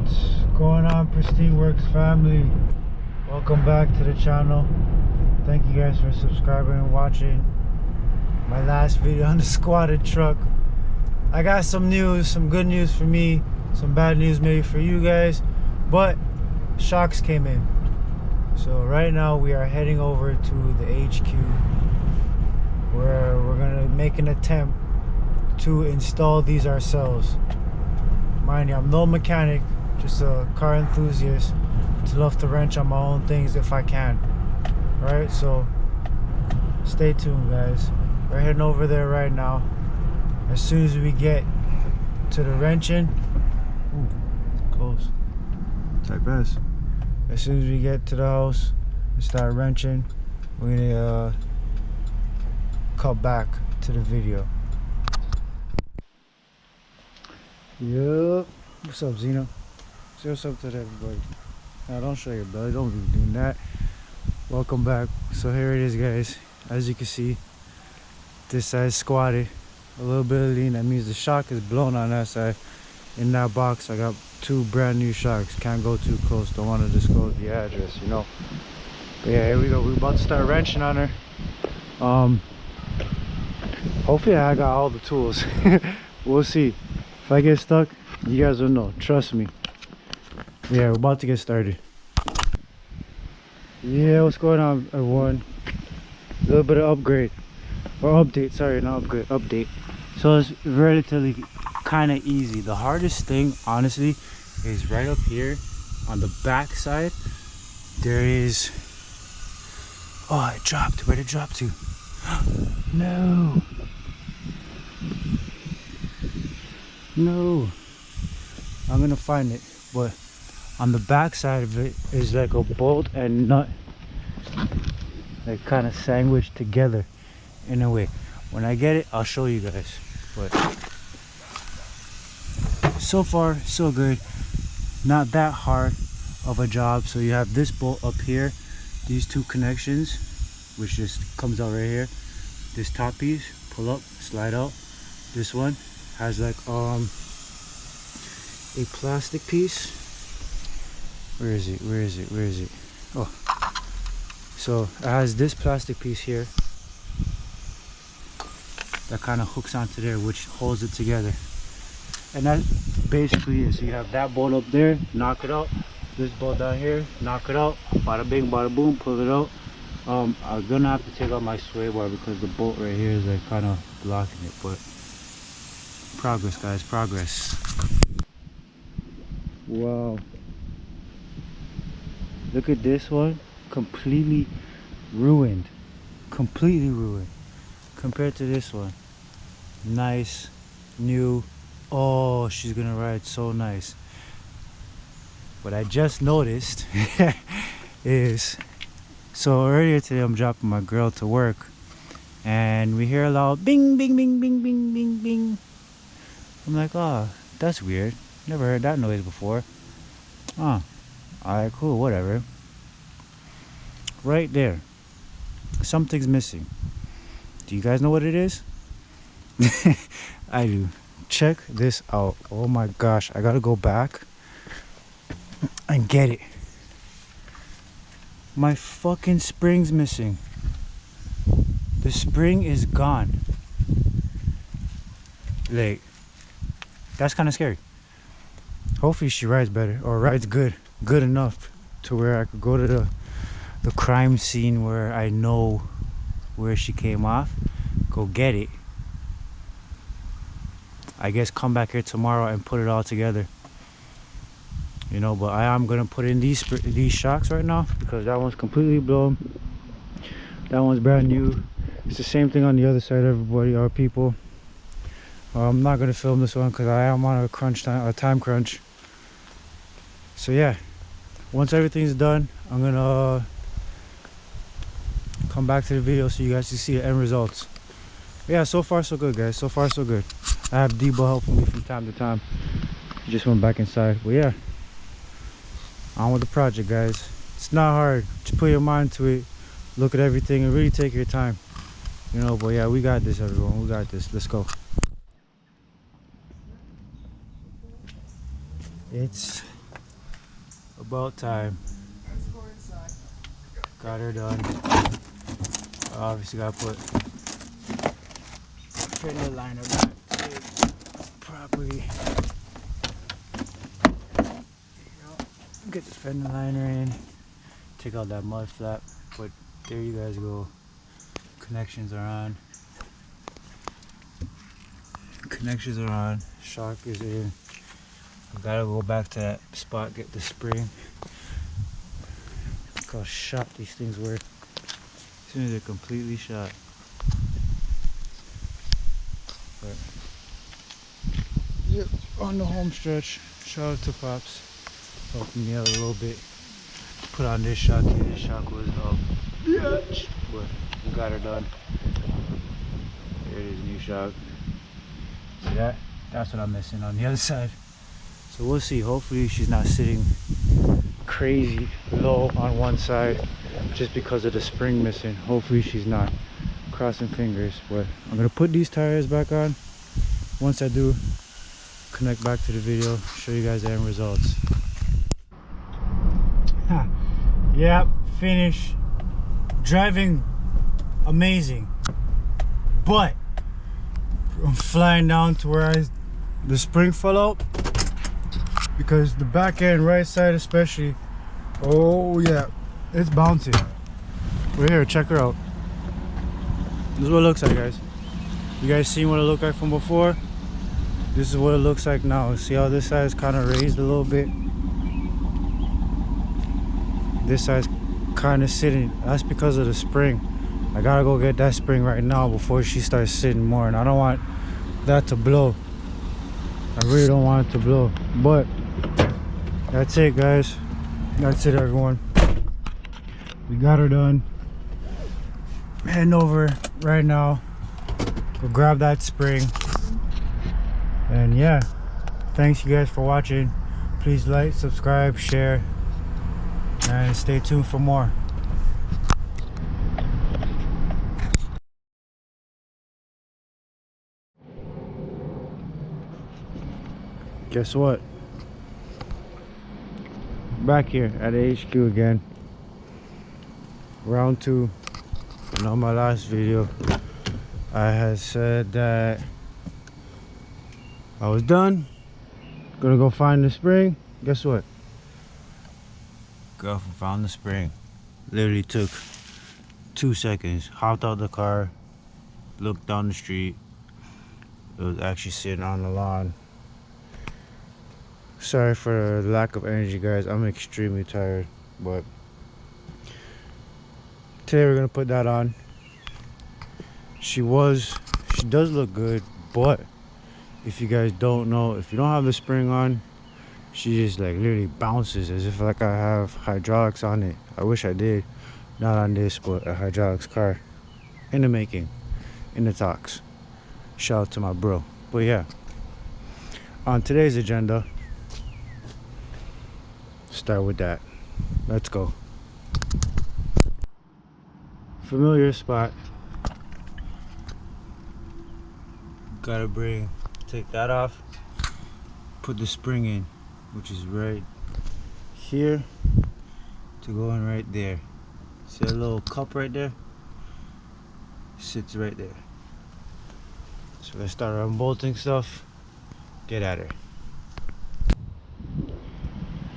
What's going on, Pristine Works family? Welcome back to the channel. Thank you guys for subscribing and watching my last video on the squatted truck. I got some news, some good news for me, some bad news maybe for you guys, but shocks came in. So right now we are heading over to the HQ where we're gonna make an attempt to install these ourselves. Mind you, I'm no mechanic, just a car enthusiast to love to wrench on my own things if I can. Alright, so stay tuned, guys. We're heading over there right now. As soon as we get to the wrenching, ooh, close. Type S. As soon as we get to the house and start wrenching, we're gonna cut back to the video. Yup. What's up, Zeno? Say what's up to everybody. Now don't show your belly, don't be doing that. Welcome back. So here it is, guys. As you can see, this side's squatted. A little bit of lean, that means the shock is blown on that side. In that box I got two brand new shocks. Can't go too close, don't want to disclose the address, you know. But yeah, here we go. We're about to start wrenching on her. Hopefully I got all the tools. We'll see. If I get stuck, you guys will know, trust me. Yeah, we're about to get started. Yeah, what's going on, everyone? A little bit of upgrade or update, sorry, not upgrade, update. So it's relatively kind of easy. The hardest thing, honestly, is right up here on the back side. There is, oh, it dropped. Where'd it drop to? No. No, I'm gonna find it, but on the back side of it is like a bolt and nut, like kind of sandwiched together in a way. When I get it, I'll show you guys. But so far so good, not that hard of a job. So you have this bolt up here, these two connections, which just comes out right here. This top piece, pull up, slide out. This one has like a plastic piece. Where is it? Oh, so it has this plastic piece here that kind of hooks onto there, which holds it together. And that basically is, so you have that bolt up there, knock it out. This bolt down here, knock it out. Bada bing, bada boom, pull it out. I'm gonna have to take out my sway bar because the bolt right here is like kind of blocking it, but progress, guys, progress. Wow, look at this one, completely ruined compared to this one. Nice, new. Oh, she's gonna ride so nice. What I just noticed is, so earlier today I'm dropping my girl to work and we hear a loud bing bing bing bing bing bing bing. I'm like, oh, that's weird, never heard that noise before. Oh, alright, cool, whatever. Right there, something's missing. Do you guys know what it is? I do. Check this out. Oh my gosh, I gotta go back and get it. My fucking spring's missing. The spring is gone. Like, that's kind of scary. Hopefully she rides better, or rides good enough to where I could go to the crime scene where I know where she came off, go get it. I guess come back here tomorrow and put it all together, you know. But I am gonna put in these shocks right now because that one's completely blown, that one's brand new. It's the same thing on the other side, everybody, our people. I'm not gonna film this one because I am on a time crunch. So yeah, once everything's done, I'm gonna come back to the video so you guys can see the end results. But yeah, so far so good, guys. So far so good. I have Debo helping me from time to time. He just went back inside. But yeah, on with the project, guys. It's not hard. Just put your mind to it. Look at everything and really take your time, you know. But yeah, we got this, everyone. We got this. Let's go. It's About time. Got her done. Obviously gotta put fender liner back properly. Get the fender liner in. Take out that mud flap. But there you guys go. Connections are on. Connections are on. Shock is in. I gotta go back to that spot, get the spring. Look how shot these things were. As soon as they're completely shot. But yep, on the home stretch. Shout out to Pops. Helping me out a little bit. Put on this shock here. This shock was bitch. But we got her done. There it is, new shock. See that? That's what I'm missing on the other side. So we'll see. Hopefully she's not sitting crazy low on one side just because of the spring missing. Hopefully she's not. Crossing fingers. But I'm gonna put these tires back on. Once I do, connect back to the video, show you guys the end results. Yep, finish. Driving amazing, but I'm flying down to where the spring fell out because the back end right side especially, oh yeah, it's bouncing. We're here, check her out. This is what it looks like, guys. You guys seen what it looked like from before? This is what it looks like now. See how this side is kind of raised a little bit? This side's kind of sitting. That's because of the spring. I gotta go get that spring right now before she starts sitting more, and I don't want that to blow. I really don't want it to blow. But that's it, guys. That's it, everyone. We got her done. Heading over right now. Go grab that spring. And yeah, thanks you guys for watching. Please like, subscribe, share, and stay tuned for more. Guess what? Back here at the HQ again. Round 2. And on my last video, I had said that I was done. Gonna go find the spring. Guess what? Girl found the spring. Literally took 2 seconds. Hopped out the car, looked down the street. It was actually sitting on the lawn. Sorry for the lack of energy, guys. I'm extremely tired, but today we're gonna put that on. She does look good, but if you guys don't know, if you don't have the spring on, she just like literally bounces as if like I have hydraulics on it. I wish I did. Not on this, but a hydraulics car. In the making. In the talks. Shout out to my bro. But yeah, on today's agenda, start with that. Let's go. Familiar spot. Gotta take that off, put the spring in, which is right here to go in right there. See a little cup right there? Sits right there. So let's start unbolting stuff. Get at her.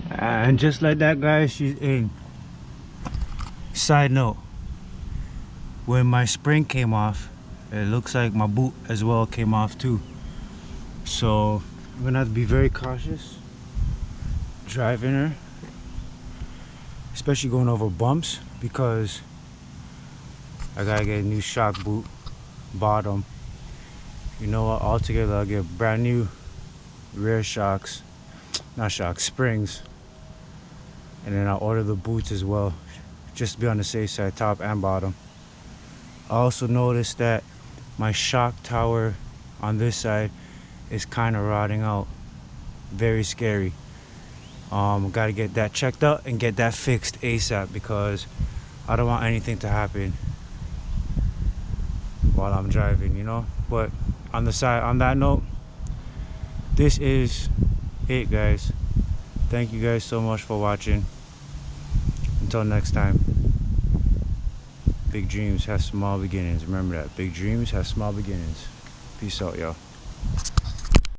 And just like that, guys, she's in. Side note, when my spring came off, it looks like my boot as well came off too. So I'm gonna have to be very cautious driving her, especially going over bumps, because I gotta get a new shock boot bottom. You know what, altogether I'll get brand new rear shocks, not shocks, springs, and then I'll order the boots as well, just to be on the safe side, top and bottom. I also noticed that my shock tower on this side is kind of rotting out. Very scary. Gotta get that checked out and get that fixed ASAP, because I don't want anything to happen while I'm driving, you know. But on that note, this is it, guys. Thank you guys so much for watching. Until next time, big dreams have small beginnings. Remember that. Big dreams have small beginnings. Peace out, y'all.